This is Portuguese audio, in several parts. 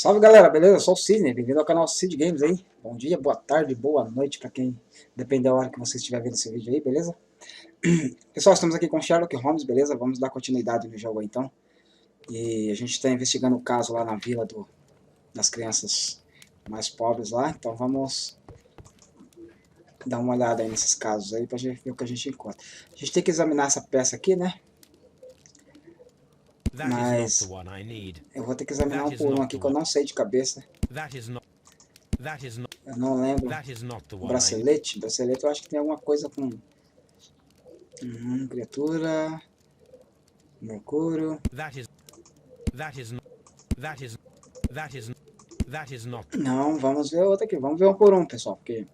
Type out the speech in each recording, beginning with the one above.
Salve galera, beleza? Eu sou o Sidney, bem-vindo ao canal Sid Games aí. Bom dia, boa tarde, boa noite pra quem depende da hora que você estiver vendo esse vídeo aí, beleza? Pessoal, estamos aqui com Sherlock Holmes, beleza? Vamos dar continuidade no jogo aí então. E a gente está investigando o caso lá na vila das crianças mais pobres lá, então vamos dar uma olhada aí nesses casos aí pra gente ver o que a gente encontra. A gente tem que examinar essa peça aqui, né? Mas eu vou ter que examinar um por um aqui que eu não sei de cabeça. Eu não lembro. O bracelete. Bracelete eu acho que tem alguma coisa com... criatura... Mercúrio... Não, vamos ver outra aqui. Vamos ver um por um, pessoal. Porque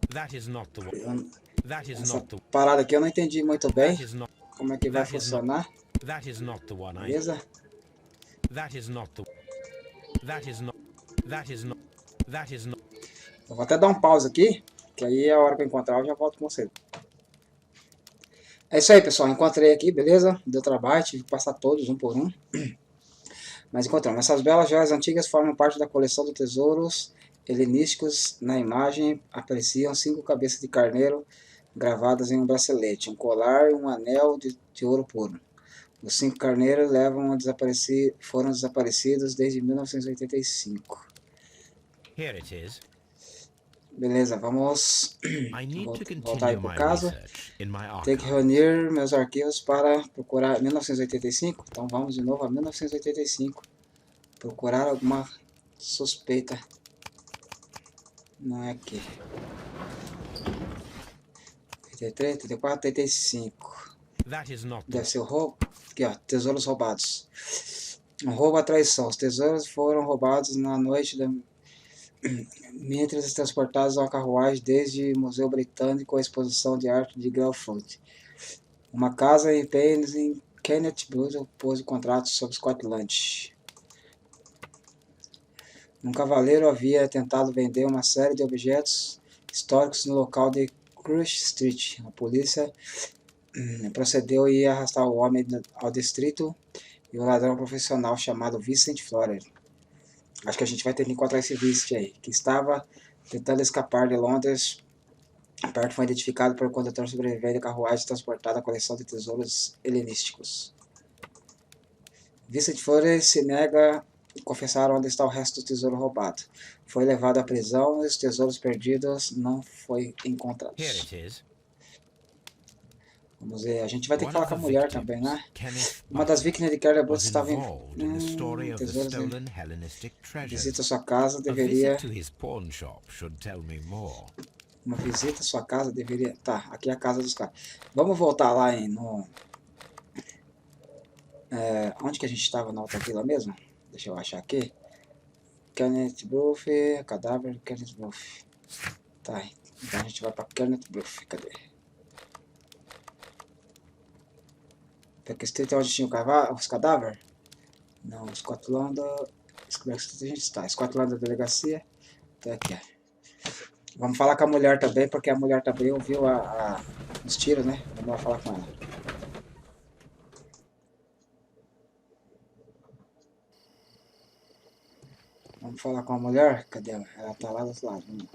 essa parada aqui eu não entendi muito bem. Como é que vai funcionar. Beleza? Eu vou até dar um pause aqui, que aí a hora que eu encontrar eu já volto com você. É isso aí, pessoal. Encontrei aqui, beleza? Deu trabalho, tive que passar todos um por um. Mas encontramos. Essas belas joias antigas formam parte da coleção de tesouros helenísticos. Na imagem apreciam 5 cabeças de carneiro gravadas em um bracelete, um colar e um anel de ouro puro. Os 5 carneiros foram desaparecidos desde 1985. Here it is. Beleza, vamos voltar aí pro caso. Tem que reunir meus arquivos para procurar 1985. Então vamos de novo a 1985. Procurar alguma suspeita. Não é aqui. 83, 84, 85. Deve ser o roubo. Aqui ó, tesouros roubados. Um roubo à traição. Os tesouros foram roubados na noite da... Mientras transportados a uma carruagem desde o Museu Britânico à exposição de arte de Guildford. Uma casa em Paynes em Kenneth Bruce pôs o contrato sobre Scotland. Um cavaleiro havia tentado vender uma série de objetos históricos no local de Crush Street. A polícia procedeu e arrastar o homem ao distrito e o ladrão profissional chamado Vincent Florer. Acho que a gente vai ter que encontrar esse Vincent aí, que estava tentando escapar de Londres. A parte foi identificado por um condutor sobrevivente da carruagem transportada à coleção de tesouros helenísticos. Vincent Florer se nega a confessar onde está o resto do tesouro roubado. Foi levado à prisão e os tesouros perdidos não foi encontrados. Vamos ver, a gente vai ter que falar com a mulher também, né? Uma das vítimas de Canal da Bel estava em tesouros visita sua casa, deveria... Uma visita à sua casa deveria... Tá, aqui é a casa dos caras. Vamos voltar lá onde que a gente estava na outra vila mesmo? Deixa eu achar aqui. Kenneth Bruce, cadáver de Kenneth Bruce. Tá, então a gente vai pra Kenneth Bruce, cadê? Porque Street é onde tinha os cadáveres? Não, Scotland... A gente está. Scotland da delegacia. Tá aqui, Vamos falar com a mulher também, porque a mulher também ouviu os tiros, né? Vamos lá falar com ela. Vamos falar com a mulher? Cadê ela? Ela tá lá do outro lado. Vamos lá.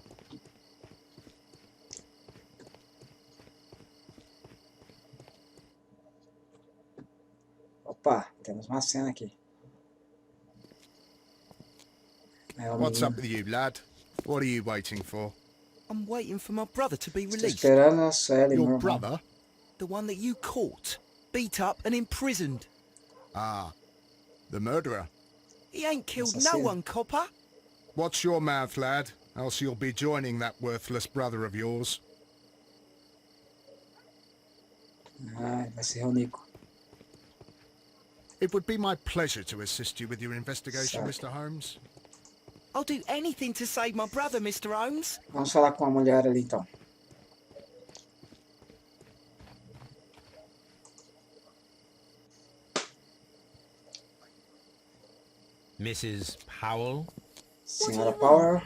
Opa, temos uma cena aqui. What's up with you, lad? What are you waiting for? I'm waiting for my brother to be Estou released. esperando só ela e meu Your irmão. brother? The one that you caught, beat up and imprisoned. Ah, the murderer. He ain't killed no Assassino. one, copper. Watch your mouth, lad, else you'll be joining that worthless brother of yours. Ah, vai se reunir com... It would be my pleasure to assist you with your investigation, Certo. Mr. Holmes. I'll do anything to save my brother, Mr. Holmes. Vamos falar com a mulher ali então. Mrs. Powell? Senhora Power.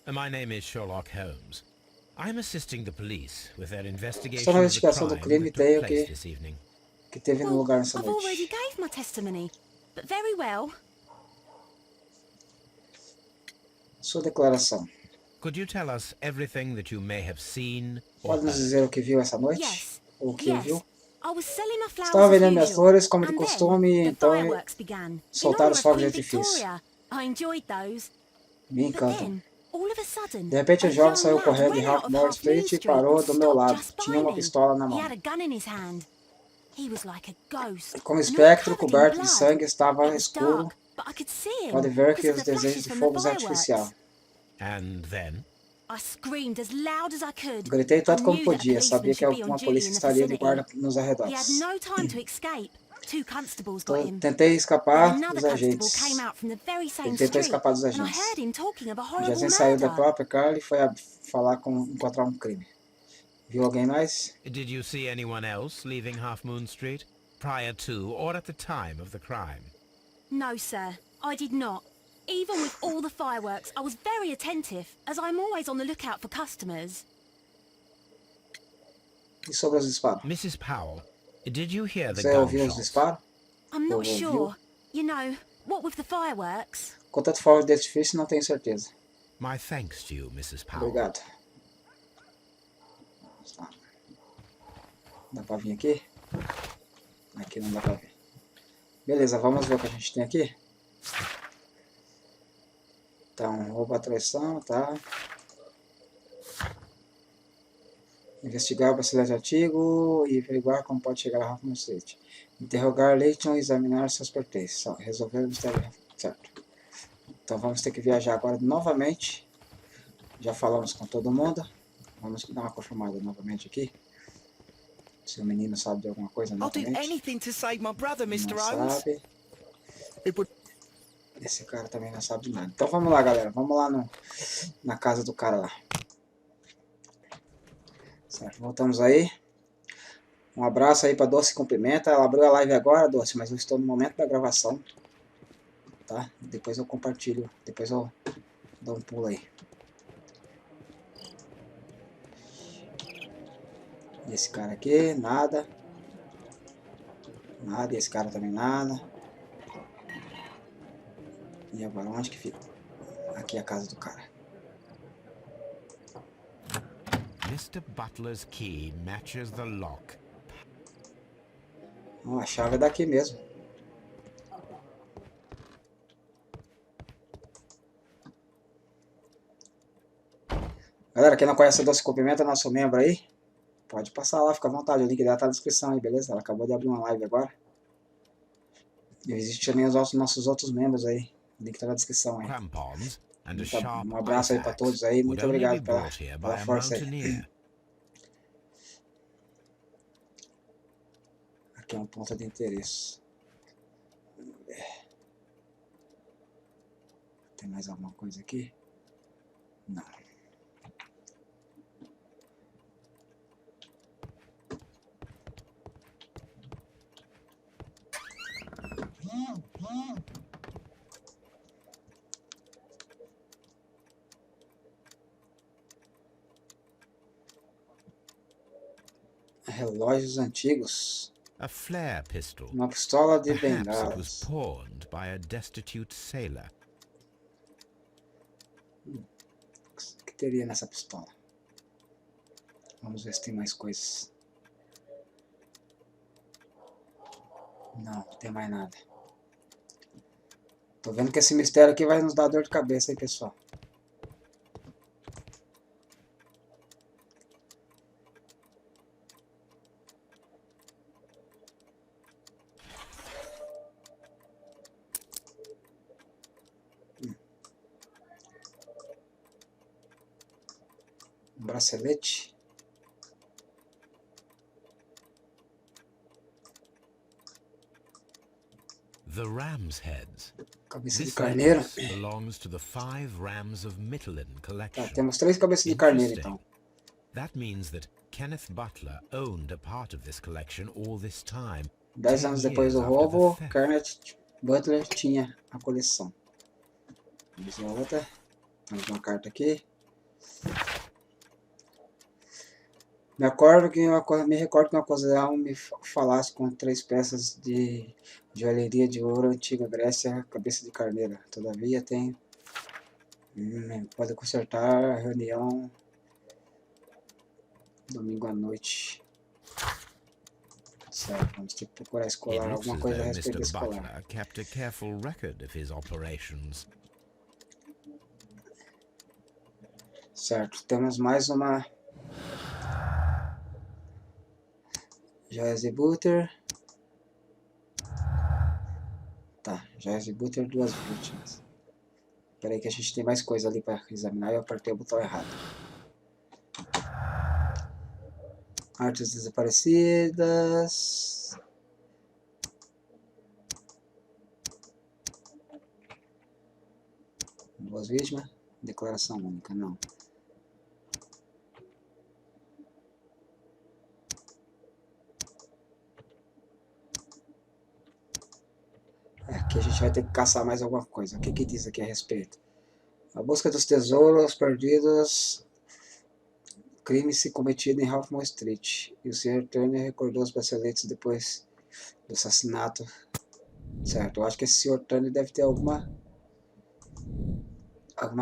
My name is Sherlock Holmes. I'm assisting the police with their investigation Só na of the investigação do crime crime that tem took o place que, this evening. que teve no lugar nessa I've already noite. gave my testimony, but very well. Sua declaração. Could you tell us everything that you may have seen or Pode nos heard? dizer o que viu essa noite? Yes. Ou o que Yes. ouviu? I was selling my flowers Estava as vendendo minhas usual, flores como de and costume, then the então fireworks began. soltaram In os honor fogos de of Queen artifício. Victoria. I enjoyed those. Me But encantam. then, all of a sudden, De repente, o a jovem young saiu lad correndo de ran out Half of Moor Half Moon Street e Street parou and do meu stopped lado. just Tinha by uma me. pistola na He mão. had a gun in his hand. He was like a ghost. Como and all espectro covered in coberto de blood. sangue estava It was escuro. dark, but I could see him Pode ver que because of os the desejos flashes de from fogos the artificial. fireworks. And then? I screamed as loud as I could. Gritei tanto I como knew that a podia. policeman Sabia que should be on uma duty polícia in the estaria de vicinity. guarda nos He had arredores. no time to escape. Two constables got him. Tentei Then escapar another dos constable agentes. came out from the very same Ele tentou street, escapar dos and I agentes. heard him talking of a O horrible Jason saiu da murder. própria carro e foi falar encontrar um crime. Viu alguém mais? Did you see anyone else leaving Half Moon Street prior to or at the time of the crime? No, sir, I did not. Even with all the fireworks, I was very attentive, as I'm always on the lookout for customers. E sobre os disparos? Mrs. Powell, did you hear the Você ouviu os gunshots? disparos? I'm not Ouviu? sure. You know, what with the fireworks? Com tanto fogo de artifício, não tenho certeza. My thanks to you, Mrs. Powell. Obrigado. Dá pra vir aqui? Aqui não dá pra ver. Beleza, vamos ver o que a gente tem aqui. Então, roubo a traição, tá? Investigar o bracelete antigo e averiguar como pode chegar a Half Moon Street. Interrogar Leighton e examinar seus pertences. Resolver o mistério, certo? Então vamos ter que viajar agora novamente. Já falamos com todo mundo. Vamos dar uma confirmada novamente aqui. Se o menino sabe de alguma coisa I'll do novamente. anything to save my brother, Mr. Não Holmes. sabe. It would... Esse cara também não sabe de nada. Então vamos lá, galera. Vamos lá na casa do cara lá. Certo, voltamos aí. Um abraço aí pra Doce Cumprimenta. Ela abriu a live agora, Doce, mas eu estou no momento da gravação. Tá? Depois eu compartilho. Depois eu dou um pulo aí. E esse cara aqui, nada. Nada. E esse cara também nada. E agora, onde que fica? Aqui é a casa do cara. Mr. Butler's key matches the lock. A chave é daqui mesmo. Galera, quem não conhece a Doce Cumprimenta, nosso membro aí, pode passar lá, fica à vontade. O link dela tá na descrição aí, beleza? Ela acabou de abrir uma live agora. E existe também os nossos outros membros aí. O link tá na descrição aí. Crampons and a Então, sharp um abraço aí pra todos aí. Muito obrigado pela força aí. Aqui é um ponto de interesse. Vamos ver. Tem mais alguma coisa aqui? Não. Relógios antigos. A flare pistol. Uma pistola de Perhaps it was bengalas. pawned by a destitute sailor. O que teria nessa pistola? Vamos ver se tem mais coisas. Não, não tem mais nada. Tô vendo que esse mistério aqui vai nos dar dor de cabeça aí, pessoal. Um bracelete. The ram's heads. Cabeça de This carneiro. necklace belongs to the 5 rams of Mittelin Tá, collection. temos 3 cabeças de carneiro então. That means that Kenneth Butler owned a part of this collection all this time. 10 anos depois do roubo, Kenneth Butler tinha a coleção. Vamos ver a outra. Temos uma carta aqui. Me recordo que uma ocasião me falasse com 3 peças de joalheria de ouro antiga Grécia, cabeça de carneiro. Todavia tenho Pode consertar a reunião domingo à noite. Certo, vamos ter que procurar It escolar, looks alguma as coisa a though respeito Mr. da escolar. Butler kept a careful record of his operations. Certo, temos mais uma joias de butter. Tá, joias de butter, 2 vítimas. Espera aí que a gente tem mais coisa ali para examinar e eu apertei o botão errado. Artes desaparecidas. Duas vítimas. Declaração única, não. Aqui a gente vai ter que caçar mais alguma coisa. O que que diz aqui a respeito? A busca dos tesouros perdidos. Crime se cometido em Halfmoon Street. E o Sr. Turner recordou os braceletes depois do assassinato. Certo, eu acho que esse Sr. Turner deve ter alguma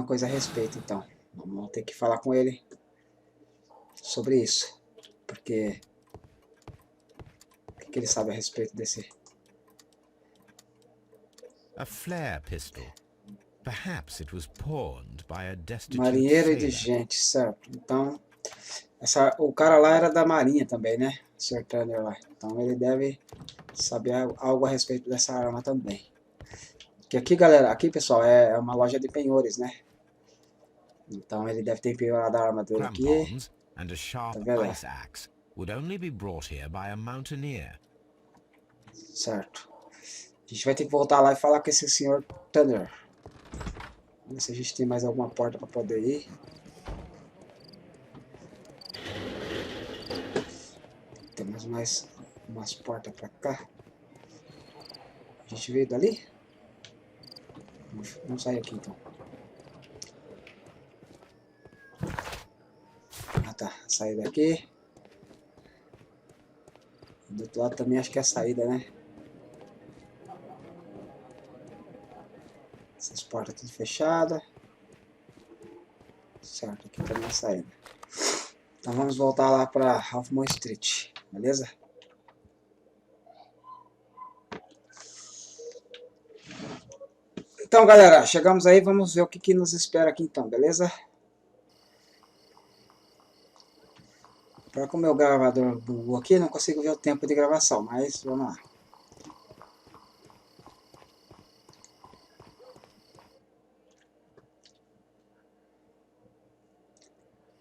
coisa a respeito, então. Vamos ter que falar com ele sobre isso. Porque o que ele sabe a respeito desse... A flare pistol. Perhaps it was pawned by a destitute Marinheiro sailor. indigente, certo. Então, o cara lá era da marinha também, né? O Sr. Turner lá. Então ele deve saber algo a respeito dessa arma também. Que aqui, galera, aqui, pessoal, é uma loja de penhores, né? Então ele deve ter penhorado a arma dele aqui. Crampons and a sharp Tá vendo? ice axe would only be brought here by a mountaineer. Certo. A gente vai ter que voltar lá e falar com esse Sr. Turner. Vamos ver se a gente tem mais alguma porta para poder ir. Temos mais umas portas para cá. A gente veio dali? Vamos sair aqui então. Ah tá, sair daqui. Do outro lado também acho que é a saída, né? Essas portas tudo fechadas. Certo, aqui também é a saída. Então vamos voltar lá para Halfmoon Street, beleza? Então galera, chegamos aí, vamos ver o que nos espera aqui então, beleza? Para com o meu gravador bugou aqui, não consigo ver o tempo de gravação, mas vamos lá.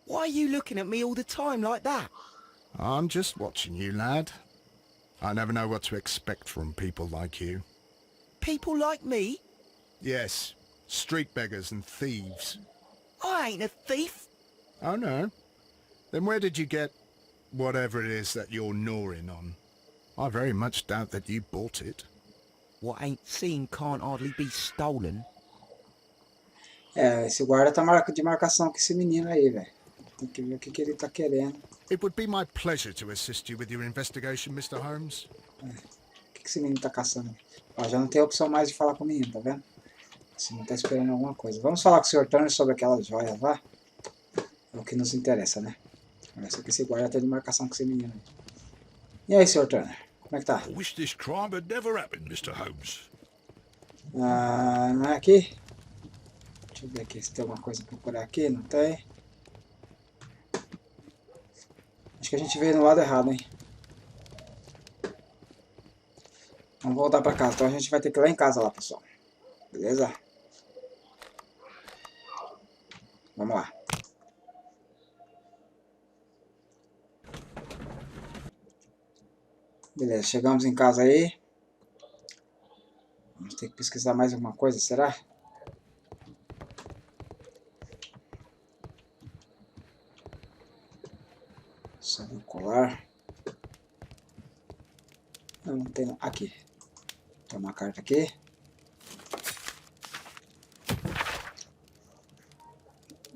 Why are you looking at me all the time like that? I'm just watching you, lad. I never know what to expect from people like you. People like me? Yes, street beggars and thieves. I ain't a thief. Oh no? Then where did you get whatever it is that you're gnawing on? I very much doubt that you bought it. What ain't seen can't hardly be stolen. É, esse guarda tá de marcação com esse menino aí, velho. Tem que ver o que ele tá querendo. It would be my pleasure to assist you with your investigation, Mr. Holmes. O que esse menino tá caçando? Ó, já não tem opção mais de falar com o menino, tá vendo? Esse menino tá esperando alguma coisa. Vamos falar com o Sr. Turner sobre aquelas joias lá. É o que nos interessa, né? Olha só que esse guarda tá de marcação com esse menino aí. E aí, Sr. Turner? Como é que tá? I wish this crime had never happened, Mr. Holmes. Ah, não é aqui? Deixa eu ver aqui se tem alguma coisa pra procurar aqui. Não tem. Acho que a gente veio no lado errado, hein? Vamos voltar pra casa. Então a gente vai ter que ir lá em casa lá, pessoal. Beleza? Vamos lá. Beleza, chegamos em casa aí. Vamos ter que pesquisar mais alguma coisa, será? Sobre o colar. Não tem não. Aqui. Tem uma carta aqui.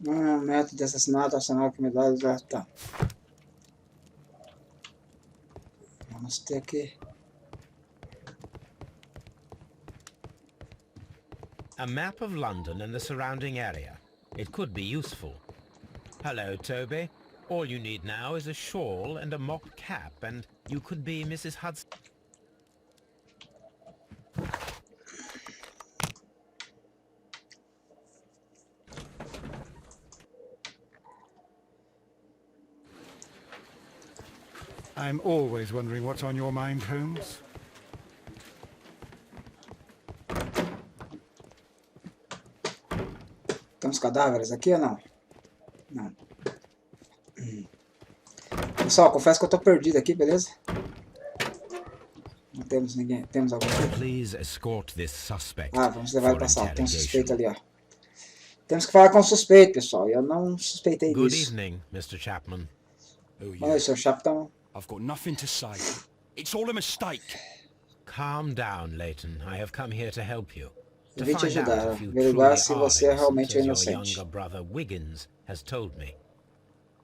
Método de assassinato, acionar que me dá já tá. Vamos ter aqui. A map of London and the surrounding area. It could be useful. Hello, Toby. All you need now is a shawl and a mock cap, and you could be Mrs. Hudson. I'm always wondering what's on your mind, Holmes. Temos cadáveres aqui ou não? Não. Pessoal, confesso que eu tô perdido aqui, beleza? Não temos ninguém. Temos alguém aqui? Please escort this suspect. Ah, vamos levar ele pra for sala. Tem um suspeito interrogation. ali, ó. Temos que falar com o suspeito, pessoal. Eu não suspeitei Good disso. evening, Mr. Chapman. Olha, seu Chaptão. I've got nothing to say. It's all a mistake. Calm down, Leighton. I have come here to help you. Eu To vim te find out ajudar, if you averiguar truly se are você é realmente innocent, as your inocente. younger brother Wiggins has told me.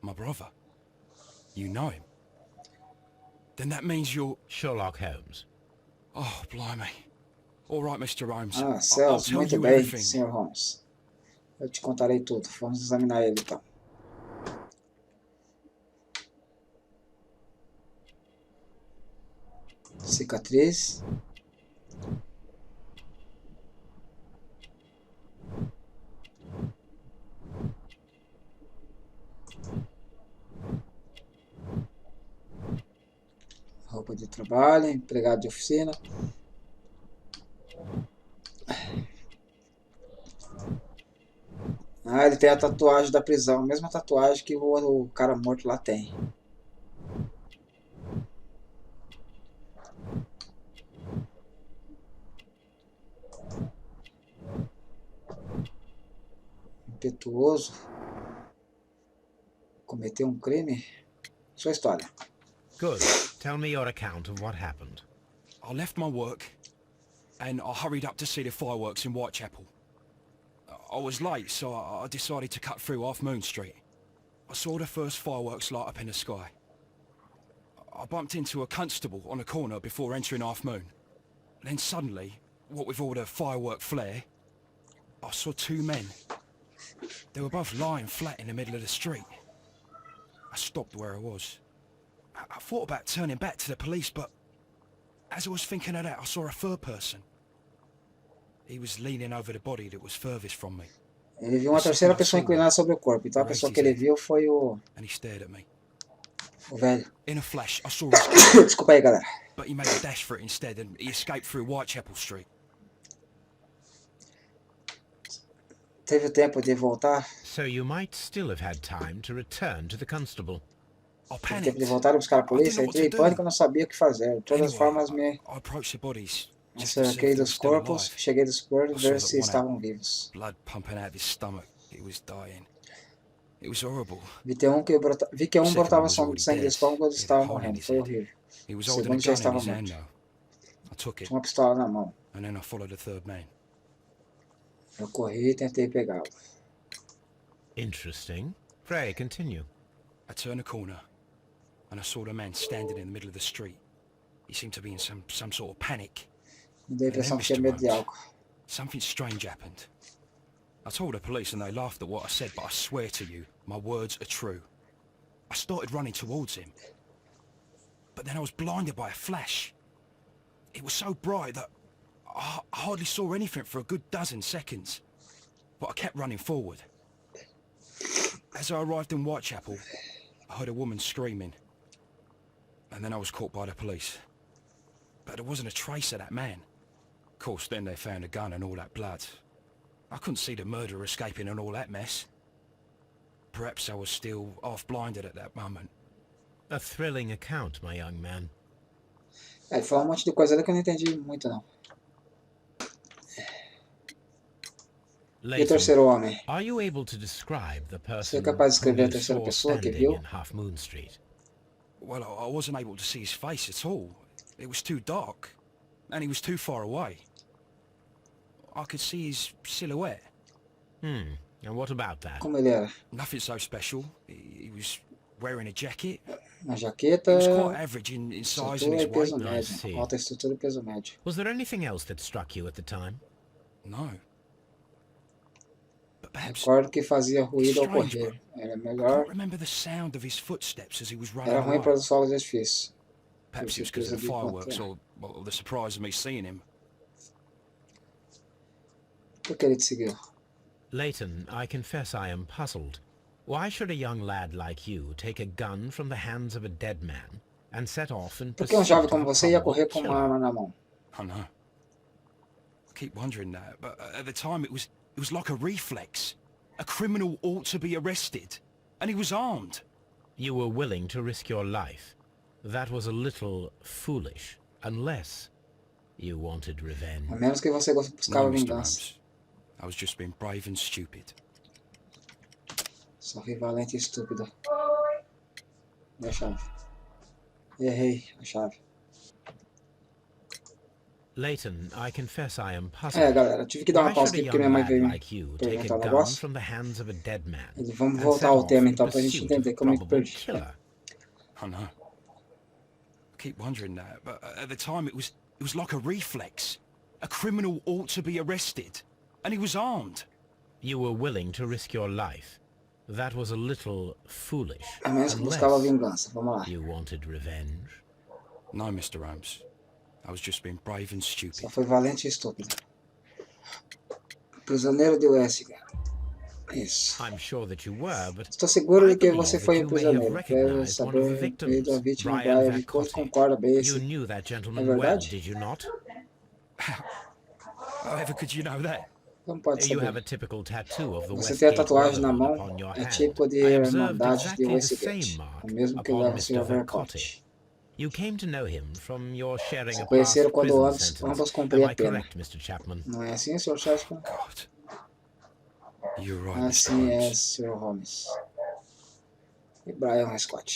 My brother? You know him? Then that means you're... Sherlock Holmes. Oh, blimey. All right, Mr. Holmes. Ah, I'll céus, tell muito you bem, everything. Sr. Holmes. Eu te contarei tudo. Vamos examinar ele, então. Cicatriz. Roupa de trabalho, empregado de oficina. Ah, ele tem a tatuagem da prisão, a mesma tatuagem que o cara morto lá tem. Impetuoso. Cometeu um crime. Sua história. Good. Tell me your account of what happened. I left my work and I hurried up to see the fireworks in Whitechapel. I was late, so I decided to cut through Half Moon Street. I saw the first fireworks light up in the sky. I bumped into a constable on a corner before entering Half Moon. Then suddenly, what with all the firework flare, I saw two men. They were both lying flat in the middle of the street. I stopped where I was. I thought about turning back to the police, but as I was thinking of that, I saw a third person. He was leaning over the body that was furthest from me. Ele viu uma terceira pessoa inclinada sobre o corpo. Então a pessoa que ele viu foi And he stared at me. o velho. In a flash, I saw his gun, Desculpa aí, galera. but he made a dash for it instead, and he escaped through Whitechapel Street. Teve tempo de voltar. So you might still have had time to return to the constable. I Teve tempo de panicked. voltar e buscar a polícia. I didn't know what Entrei em to do. pânico e não sabia o que fazer. De todas as Anyway, formas, me I approached the bodies just to see if acerquei they were dos still corpos. alive. Cheguei dos corpos I ver saw se that one estavam vivos. Blood pumping out of his stomach. He was dying. It was horrible. Vi que um Second brotava one was sangue already do dead. estômago e He had estava a hole in morrendo. his Foi head. horrível. He was O holding a segundo já gun in estava his hand morto. now. I took it, Tinha uma pistola na mão. and then I followed the third man. Eu corri e tentei pegá-lo. Interesting. Pray, continue. I turned a corner, and I saw the man standing in the middle of the street. He seemed to be in some sort of panic. Me deu a impressão que tinha medo de álcool. Something strange happened. I told the police and they laughed at what I said, but I swear to you, my words are true. I started running towards him. But then I was blinded by a flash. It was so bright that I hardly saw anything for a good dozen seconds. But I kept running forward. As I arrived in Whitechapel, I heard a woman screaming. And then I was caught by the police. But there wasn't a trace of that man. Of course, then they found a gun and all that blood. I couldn't see the murderer escaping and all that mess. Perhaps I was still half-blinded at that moment. A thrilling account, my young man. Ele falou um monte de coisa ali que eu não entendi muito, não. E o Leighton, terceiro homem? are you able to describe the Você é person capaz de whom escrever a you terceira saw pessoa que standing viu? in Half Moon Street? Well, I wasn't able to see his face at all. It was too dark. And he was too far away. I could see his silhouette. And what about that? Como ele era? Nothing so special. He was wearing a jacket. Uma He jaqueta, was quite average in size and estrutura his e peso weight. I see. médio. Alta estrutura e peso médio. Was there anything else that struck you at the time? No. But Recordo que fazia ruído ao strange, correr. Era I melhor. can't remember the sound of his footsteps as he was running Era ruim para away. os solos de edifício. Perhaps it was because of the fireworks or the surprise of me seeing him. Por que ele te seguiu? Leighton, I confess I am puzzled. Why should a young lad like you take a gun from the hands of a dead man and set off in Por que jovem pursuit como of a você ia probable correr com uma killer? arma na mão? I know. I keep wondering that, but at the time it was like a reflex. A criminal ought to be arrested, and he was armed. You were willing to risk your life. That was a little foolish, unless you wanted revenge. A menos que você No, buscava Mr. vingança. Holmes. I was just being brave and stupid. Só fui valente e estúpido. E a chave? Errei a chave. Leighton, I confess I am puzzled. Galera, tive que dar uma Why pausa should aqui a porque minha young mãe lad veio like you take perguntar a um gun negócio. from the hands of a dead man Vamos and voltar set ao off tema in então pra gente pursuit of entender a como é que probable perdi. killer? I know. I keep wondering that, but at the time it was like a reflex. A criminal ought to be arrested, and he was armed. You were willing to risk your life. That was a little foolish, A menos que buscava unless vingança. Vamos lá. you wanted revenge. No, Mr. Holmes. I was just being brave and stupid. Só foi valente e estúpido. Prisioneiro de West, cara. Isso. I'm sure that you were, but Estou seguro I de que believe você that foi you um may have prisioneiro. Quero recognized one of the saber victims, a vítima, Brian Brian, depois Vacotti. concorda bem. You knew that gentleman É well, verdade? did you not? However could you know that? Como pode You have saber? a typical tattoo of the Você tem a Westgate tatuagem na mão, Brotherhood upon your é hand. típico de I observed Irmandade de exactly the Westgate, same mark o mesmo que upon leva o Mr. Sr. Vacotti. Vercotti. You came to know him from your sharing Se a conheceram past quando prison ambos sentence. Am cumpriam I a pena. correct, Mr. Chapman? Não é assim, Sr. Chapman? God. You're right, Mr. Assim é, Holmes. Sr. Holmes. E Brian Scott.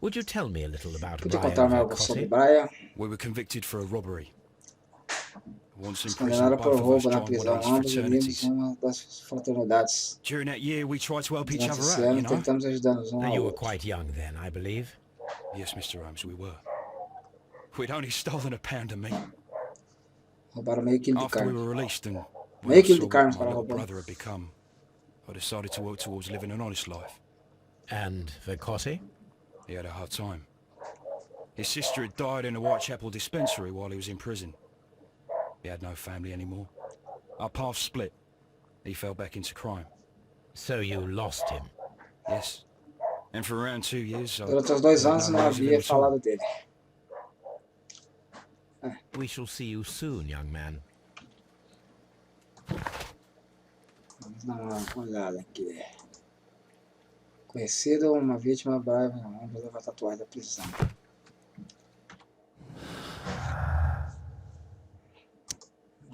Would you tell me a little about Podia Brian contar-me algo sobre Vacotti? Brian? We were convicted for a robbery. Once in prison, Condenaram por both of us roubo na joined one prisão. of these Ambos unimos fraternities. uma das fraternidades. During that year, we tried to help each Durante other esse out, you ano, know? tentamos ajudar-nos um ao You were outro. quite young then, I believe. Yes, Mr. Holmes, we were. We'd only stolen a pound of meat. Roubaram meio quilo de After we carne. were released and when Meio I quilo saw de carne what my para little roubar. brother had become, I decided to work towards living an honest life. And Vacotti? He had a hard time. His sister had died in a Whitechapel dispensary while he was in prison. He had no family anymore. Our paths split. He fell back into crime. So you lost him. Yes. And for around 2 years, I Durante os 2 heard anos no não news of him havia at all. falado dele. We shall see you soon, young man. Vamos dar uma olhada aqui. Conhecido, uma vítima, Brian, vamos levar a tatuagem da prisão.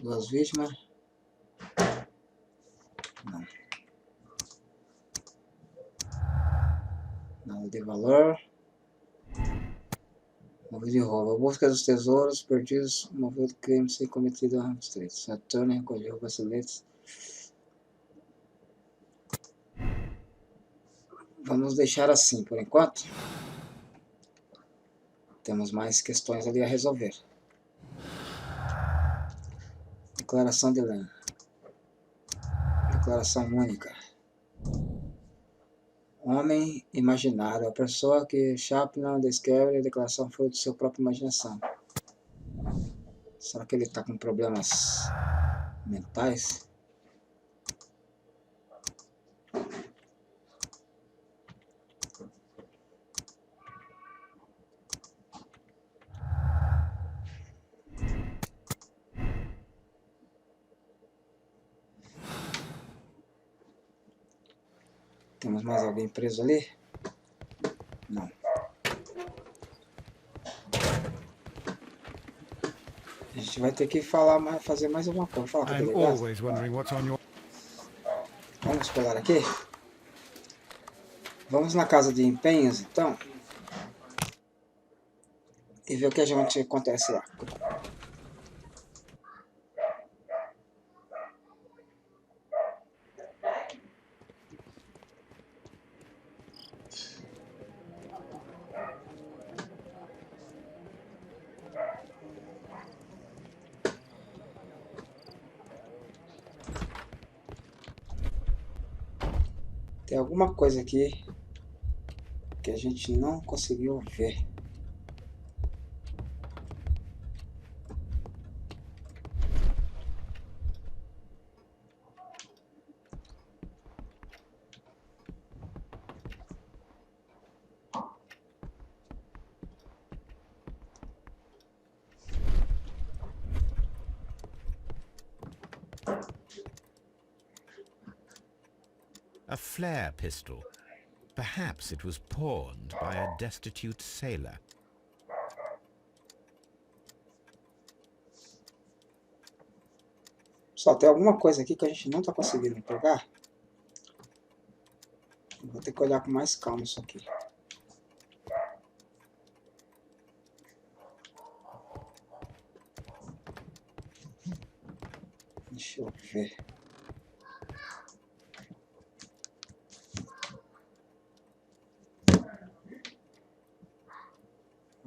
Duas vítimas. Não. Nada de valor. Movido de roubo. A busca dos tesouros perdidos. Movido de crime sem cometido a estreito. Saturno recolheu braceletes. Vamos deixar assim por enquanto. Temos mais questões ali a resolver. Declaração de lei. Declaração única. Homem imaginário. A pessoa que Chapman descreve a declaração fruto de sua própria imaginação. Será que ele está com problemas mentais? Temos mais alguém preso ali? Não. A gente vai ter que falar, fazer mais alguma coisa. Falar com o I'm delegado. always wondering what's on your... Vamos pular aqui. Vamos na casa de empenhos, então. E ver o que a gente acontece lá. Tem alguma coisa aqui que a gente não conseguiu ver. A flare pistol. Perhaps it was pawned by a destitute sailor. Só tem alguma coisa aqui que a gente não está conseguindo pegar. Vou ter que olhar com mais calma isso aqui. Deixa eu ver.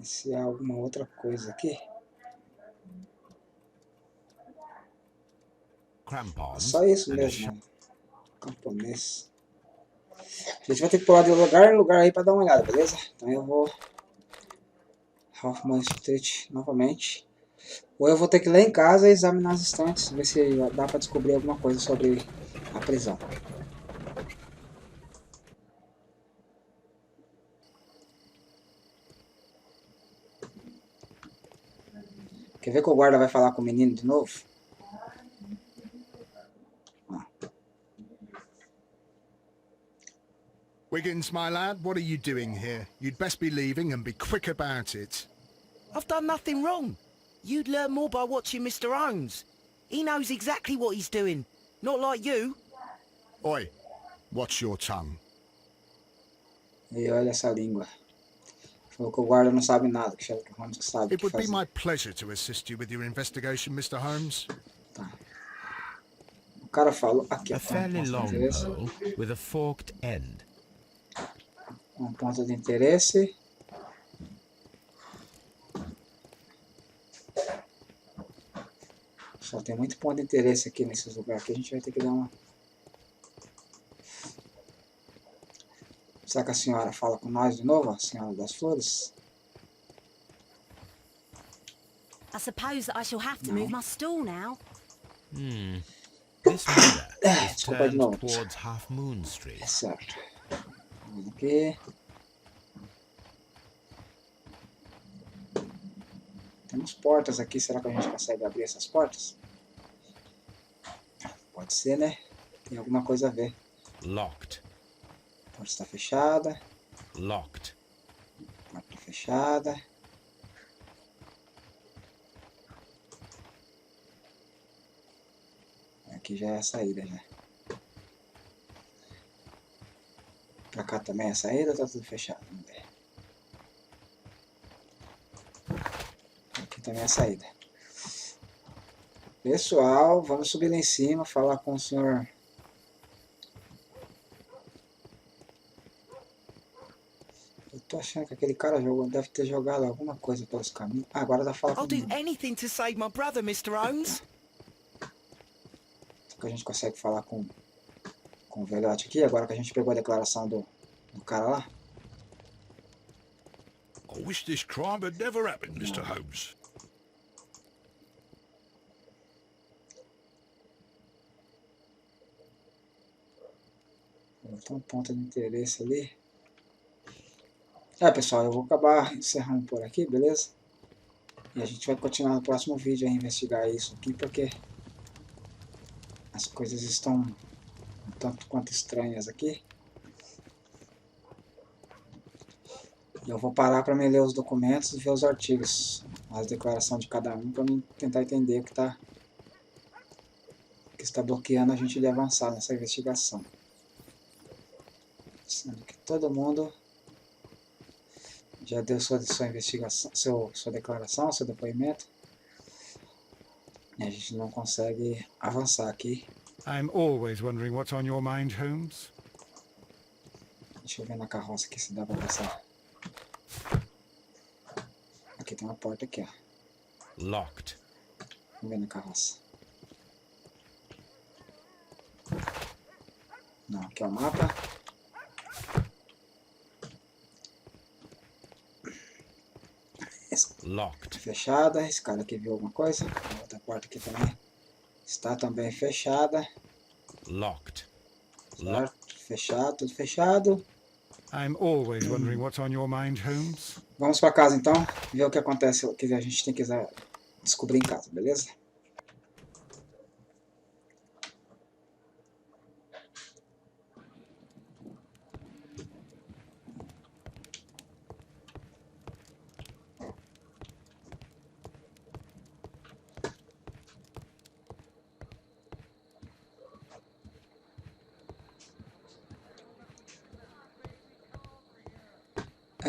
Se há alguma outra coisa aqui. Crampons. Só isso and a mesmo. Né? Camponês. A gente vai ter que pular de lugar em lugar aí para dar uma olhada, beleza? Então eu vou Hoffman Street novamente. Ou eu vou ter que ir lá em casa e examinar as estantes, ver se dá para descobrir alguma coisa sobre a prisão. Quer ver que o guarda vai falar com o menino de novo? Wiggins, my lad, what are you doing here? You'd best be leaving and be quick about it. I've done nothing wrong. You'd learn more by watching Mr. Holmes. He knows exactly what he's doing. Not like you. Oi, watch your tongue. E olha essa língua. Falou que o guarda não sabe nada, que Sherlock Holmes sabe o It que would be fazer. my pleasure to assist you with your investigation, Mr. Holmes. Tá. O cara falou aqui, A ó, fairly ponto de long interesse. bowl with a forked end. Um ponto de interesse. Só tem muito ponto de interesse aqui nesses lugares que a gente vai ter que dar uma... Será que a senhora fala com nós de novo, a senhora das flores? I suppose that I shall have to move my stool now. This mirror is Desculpa de turned novo. towards Half Moon Street. Certo. Vamos aqui. Temos portas aqui, será que a gente consegue abrir essas portas? Pode ser, né? Tem alguma coisa a ver. Locked. A porta está fechada. Locked. Porta fechada. Aqui já é a saída, já. Pra cá também é a saída ou tá tudo fechado? Vamos ver. Aqui também é a saída. Pessoal, vamos subir lá em cima, falar com o senhor... Eu tô achando que aquele cara deve ter jogado alguma coisa pelos caminhos. Ah, agora dá pra falar com I'll do ele. anything to save my brother, Mr. Holmes. Que a gente consegue falar com o velhote aqui, agora que a gente pegou a declaração do cara lá. I wish this crime had never happened, Mr. Holmes. Tem um ponto de interesse ali. É, pessoal, eu vou acabar encerrando por aqui, beleza? E a gente vai continuar no próximo vídeo a investigar isso aqui, porque as coisas estão um tanto quanto estranhas aqui. E eu vou parar para me ler os documentos e ver os artigos, as declarações de cada um, para mim tentar entender o que está bloqueando a gente de avançar nessa investigação. Sendo que todo mundo já deu sua investigação, sua declaração, seu depoimento. E a gente não consegue avançar aqui. I'm always wondering what's on your mind, Holmes. Deixa eu ver na carroça aqui se dá pra passar. Aqui tem uma porta aqui, ó. Locked. Vamos ver na carroça. Não, aqui é o mapa. Locked. Fechada. Esse cara aqui viu alguma coisa? A outra porta aqui também está também fechada. Locked. Certo? Fechado, tudo fechado. I'm always wondering what's on your mind, Holmes. Vamos para casa então, ver o que acontece, o que a gente tem que descobrir em casa, beleza?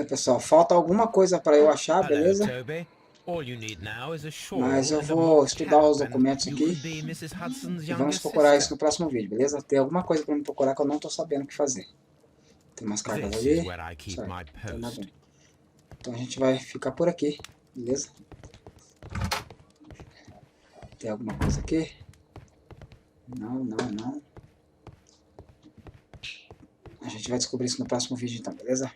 Pessoal, falta alguma coisa para eu achar, beleza? Toby. All you need now is a shawl Mas eu and a vou mock estudar os cap, documentos and aqui you can be Mrs. Hudson's e vamos youngest procurar isso sister. no próximo vídeo, beleza? Tem alguma coisa para me procurar que eu não estou sabendo o que fazer. Tem umas cartas This ali. is where I keep Certo, my não tem nada. post. Então a gente vai ficar por aqui, beleza? Tem alguma coisa aqui? Não, não, não. A gente vai descobrir isso no próximo vídeo então, beleza?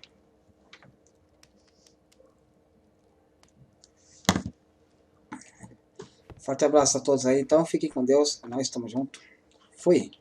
Forte abraço a todos aí, então fiquem com Deus, nós estamos juntos. Fui!